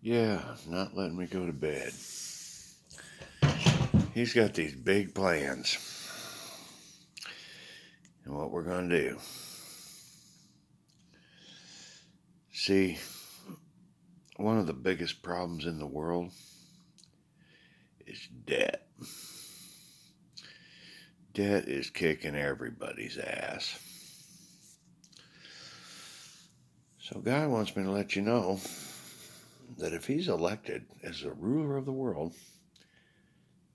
Yeah, not letting me go to bed. He's got these big plans. And what we're going to do. See, one of the biggest problems in the world is debt. Debt is kicking everybody's ass. So God wants me to let you know that if he's elected as the ruler of the world,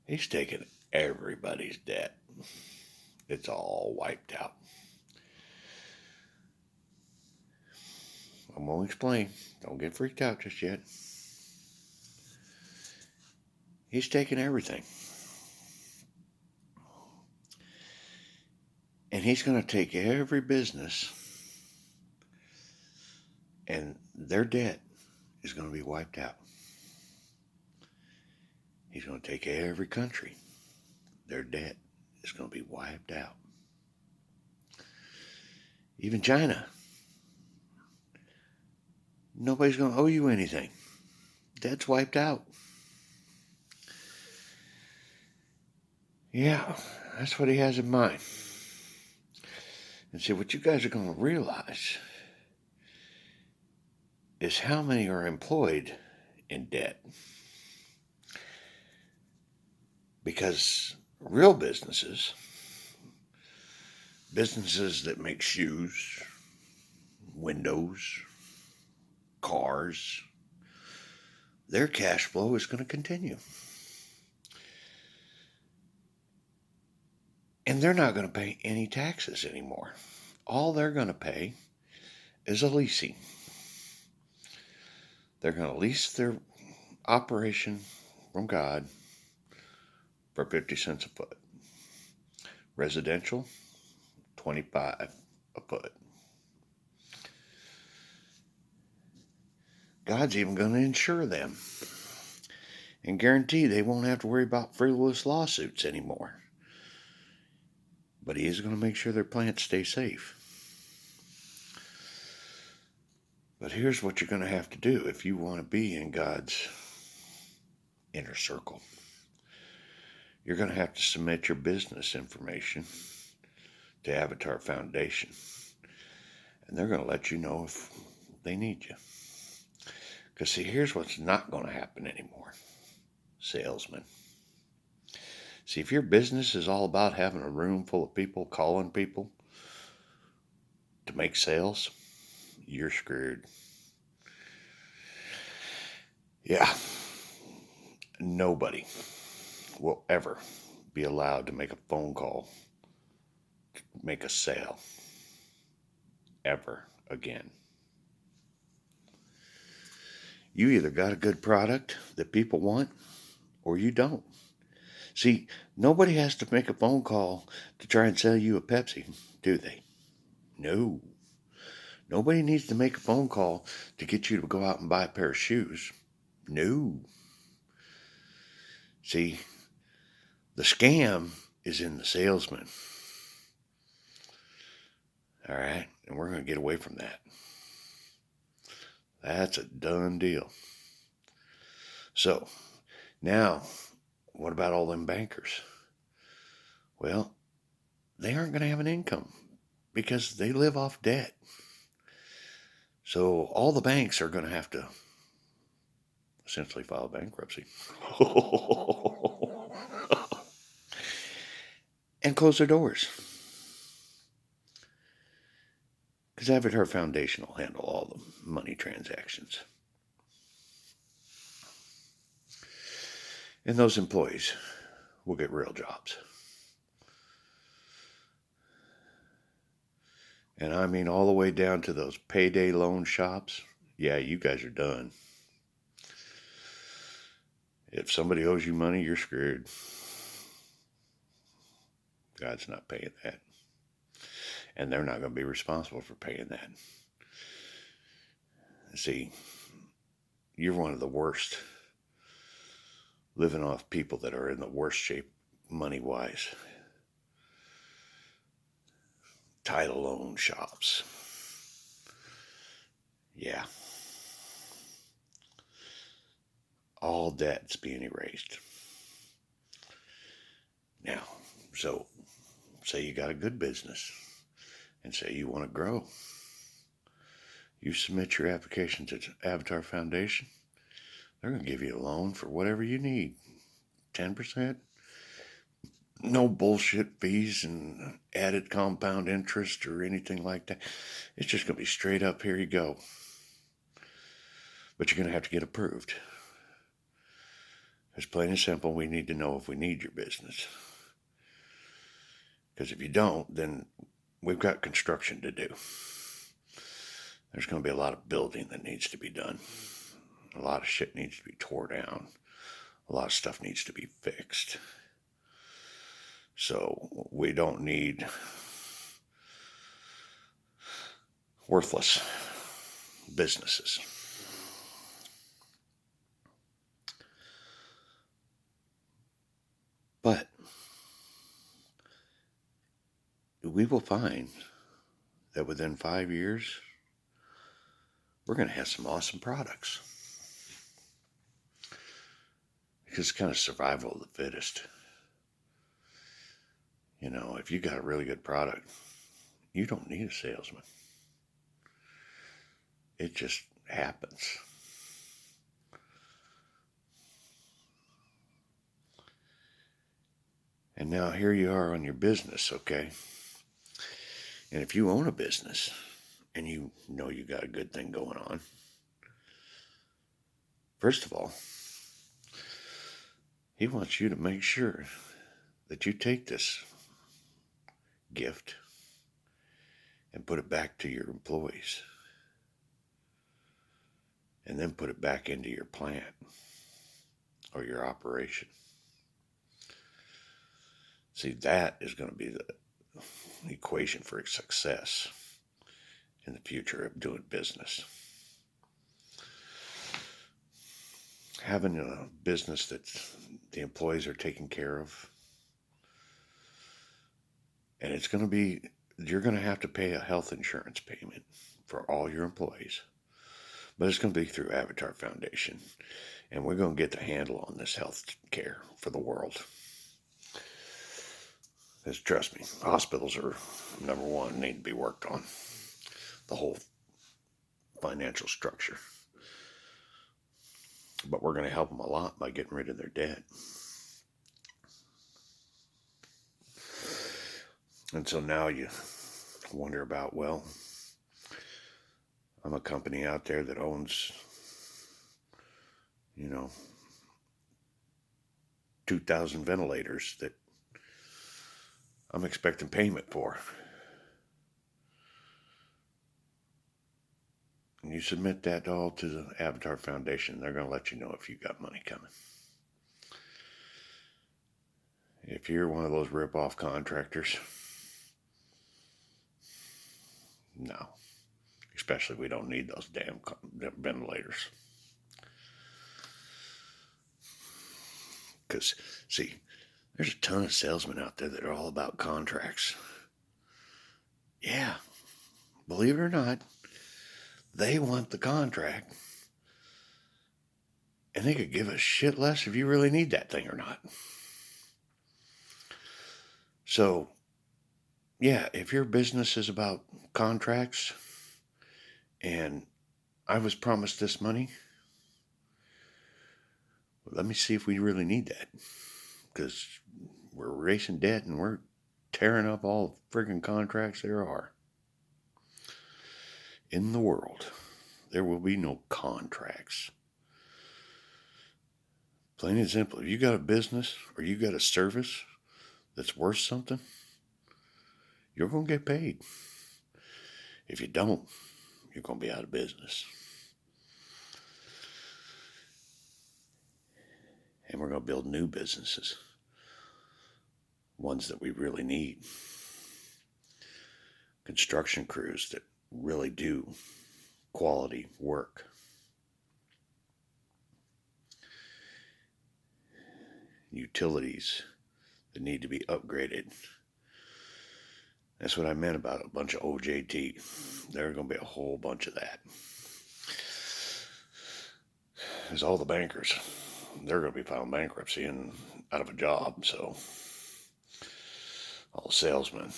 he's taking everybody's debt. It's all wiped out. I'm going to explain. Don't get freaked out just yet. He's taking everything. And he's going to take every business and their debt is going to be wiped out. He's going to take every country. Their debt is going to be wiped out. Even China. Nobody's going to owe you anything. Debt's wiped out. Yeah, that's what he has in mind. And see, what you guys are going to realize is how many are employed in debt. Because real businesses that make shoes, windows, cars, their cash flow is going to continue. And they're not going to pay any taxes anymore. All they're going to pay is a leasing. They're going to lease their operation from God for 50 cents a foot. Residential, 25 a foot. God's even going to insure them and guarantee they won't have to worry about frivolous lawsuits anymore. But he is going to make sure their plants stay safe. But here's what you're going to have to do if you want to be in God's inner circle. You're going to have to submit your business information to Avatar Foundation. And they're going to let you know if they need you. Because see, here's what's not going to happen anymore. Salesmen. See, if your business is all about having a room full of people calling people to make sales, you're screwed. Yeah. Nobody will ever be allowed to make a phone call to make a sale ever again. You either got a good product that people want or you don't. See, nobody has to make a phone call to try and sell you a Pepsi, do they? No. Nobody needs to make a phone call to get you to go out and buy a pair of shoes. No. See, the scam is in the salesman. All right? And we're going to get away from that. That's a done deal. So, now, what about all them bankers? Well, they aren't going to have an income because they live off debt. So all the banks are going to have to essentially file bankruptcy and close their doors. Because Avatar Foundation will handle all the money transactions. And those employees will get real jobs. And I mean all the way down to those payday loan shops. Yeah, you guys are done. If somebody owes you money, you're screwed. God's not paying that. And they're not going to be responsible for paying that. See, you're one of the worst, living off people that are in the worst shape money-wise. Title loan shops. Yeah. all debt's being erased. Now, so say you got a good business and say you want to grow. You submit your application to Avatar Foundation. They're going to give you a loan for whatever you need. 10%. No bullshit fees and added compound interest or anything like that. It's just going to be straight up, here you go. But you're going to have to get approved. It's plain and simple, we need to know if we need your business. Because if you don't, then we've got construction to do. There's going to be a lot of building that needs to be done. A lot of shit needs to be tore down. A lot of stuff needs to be fixed. So we don't need worthless businesses. But we will find that within 5 years, we're going to have some awesome products. Because it's kind of survival of the fittest. You know, if you got a really good product, you don't need a salesman. It just happens. And now here you are on your business, okay? And if you own a business and you know you got a good thing going on, first of all, he wants you to make sure that you take this gift and put it back to your employees. And then put it back into your plant or your operation. See, that is going to be the equation for success in the future of doing business. Having a business that the employees are taken care of, and it's going to be, you're going to have to pay a health insurance payment for all your employees, but it's going to be through Avatar Foundation, and we're going to get the handle on this health care for the world. Because trust me, hospitals are number one, need to be worked on. The whole financial structure. But we're going to help them a lot by getting rid of their debt. And so now you wonder about, well, I'm a company out there that owns, 2,000 ventilators that I'm expecting payment for. And you submit that all to the Avatar Foundation. They're going to let you know if you got money coming. If you're one of those rip-off contractors, no. Especially we don't need those damn ventilators. Because, see, there's a ton of salesmen out there that are all about contracts. Yeah, believe it or not, they want the contract. And they could give a shit less if you really need that thing or not. So, yeah, if your business is about contracts and I was promised this money, well, let me see if we really need that. Because we're erasing debt and we're tearing up all the friggin' contracts there are. In the world, there will be no contracts. Plain and simple, if you got a business or you got a service that's worth something, you're going to get paid. If you don't, you're going to be out of business. And we're going to build new businesses. Ones that we really need. Construction crews that really do quality work. Utilities that need to be upgraded. That's what I meant about a bunch of OJT. There's going to be a whole bunch of that. There's all the bankers. they're going to be filing bankruptcy and out of a job. So all the salesmen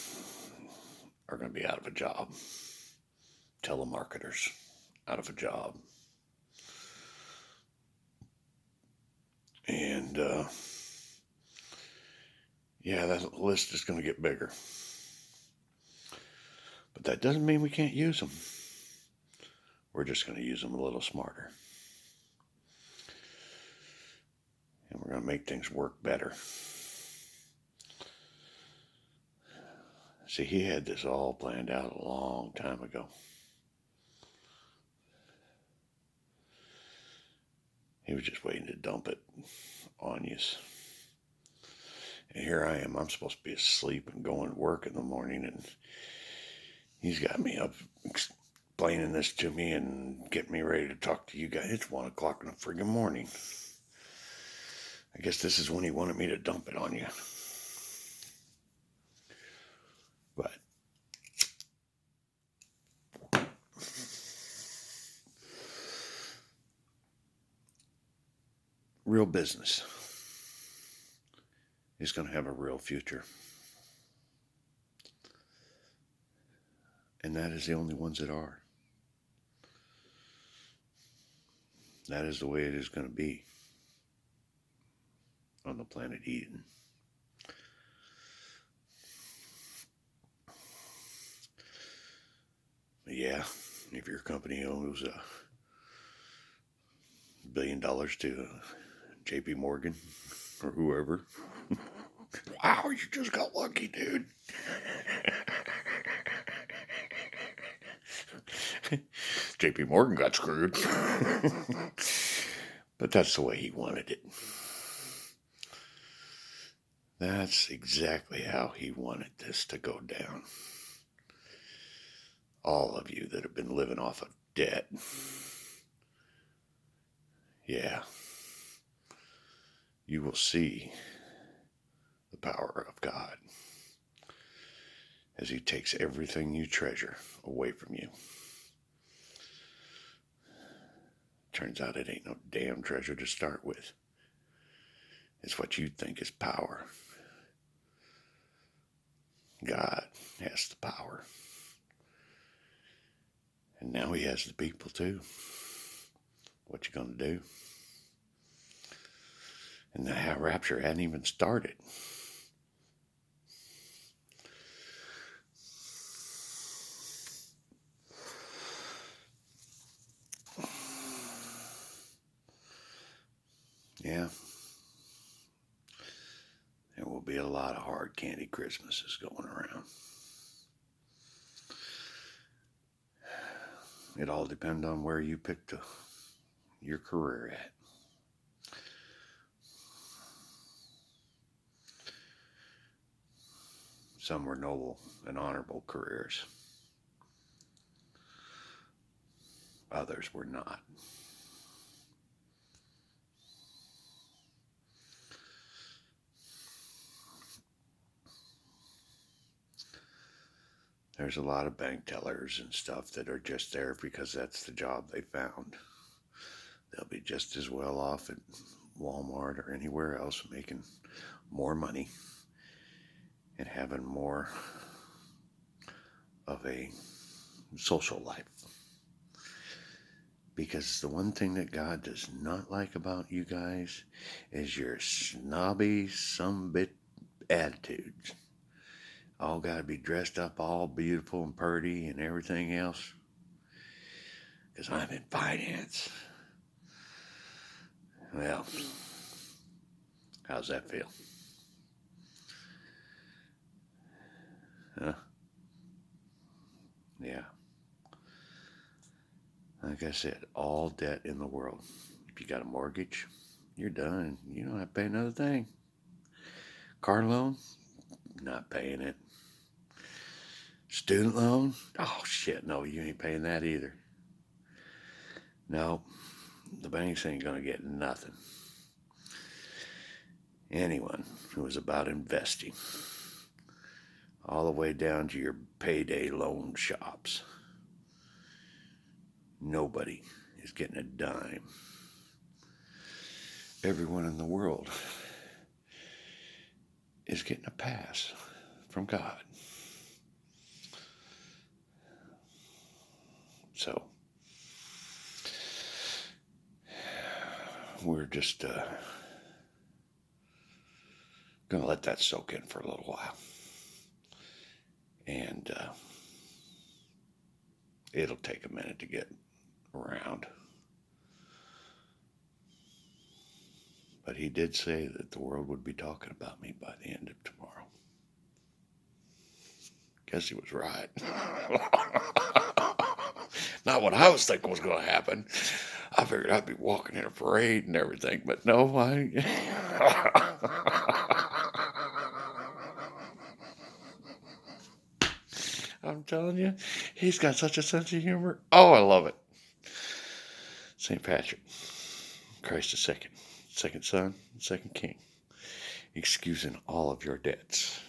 are going to be out of a job. Telemarketers out of a job. And yeah, that list is going to get bigger. But that doesn't mean we can't use them. We're just going to use them a little smarter. And we're going to make things work better. See, he had this all planned out a long time ago. He was just waiting to dump it on you. And here I am. I'm supposed to be asleep and going to work in the morning, and he's got me up explaining this to me and getting me ready to talk to you guys. It's 1 o'clock in the friggin' morning. I guess this is when he wanted me to dump it on you. But real business is going to have a real future. And that is the only ones that are. That is the way it is going to be on the planet Eden. Yeah, if your company owes $1 billion to JP Morgan or whoever, wow, you just got lucky, dude. JP Morgan got screwed. But that's the way he wanted it. That's exactly how he wanted this to go down. All of you that have been living off of debt. Yeah. You will see the power of God as he takes everything you treasure away from you. Turns out it ain't no damn treasure to start with. It's what you think is power. God has the power. And now he has the people too. What you gonna do? And the rapture hadn't even started. Yeah. There will be a lot of hard candy Christmases going around. It all depends on where you picked your career at. Some were noble and honorable careers. Others were not. There's a lot of bank tellers and stuff that are just there because that's the job they found. They'll be just as well off at Walmart or anywhere else making more money and having more of a social life. Because the one thing that God does not like about you guys is your snobby, sumbit attitudes. All got to be dressed up all beautiful and pretty and everything else. Because I'm in finance. Well, how's that feel? Huh? Yeah. Like I said, all debt in the world. If you got a mortgage, you're done. You don't have to pay another thing. Car loan, not paying it. Student loan, oh shit, no, you ain't paying that either. No, the banks ain't gonna get nothing. Anyone who is about investing, all the way down to your payday loan shops, nobody is getting a dime. everyone in the world is getting a pass from God. So we're just going to let that soak in for a little while. And it'll take a minute to get around. But he did say that the world would be talking about me by the end of tomorrow. Guess he was right. Not what I was thinking was going to happen. I figured I'd be walking in a parade and everything, but no, I'm telling you, he's got such a sense of humor. Oh, I love it. St. Patrick, Christ the second son, second king, excusing all of your debts.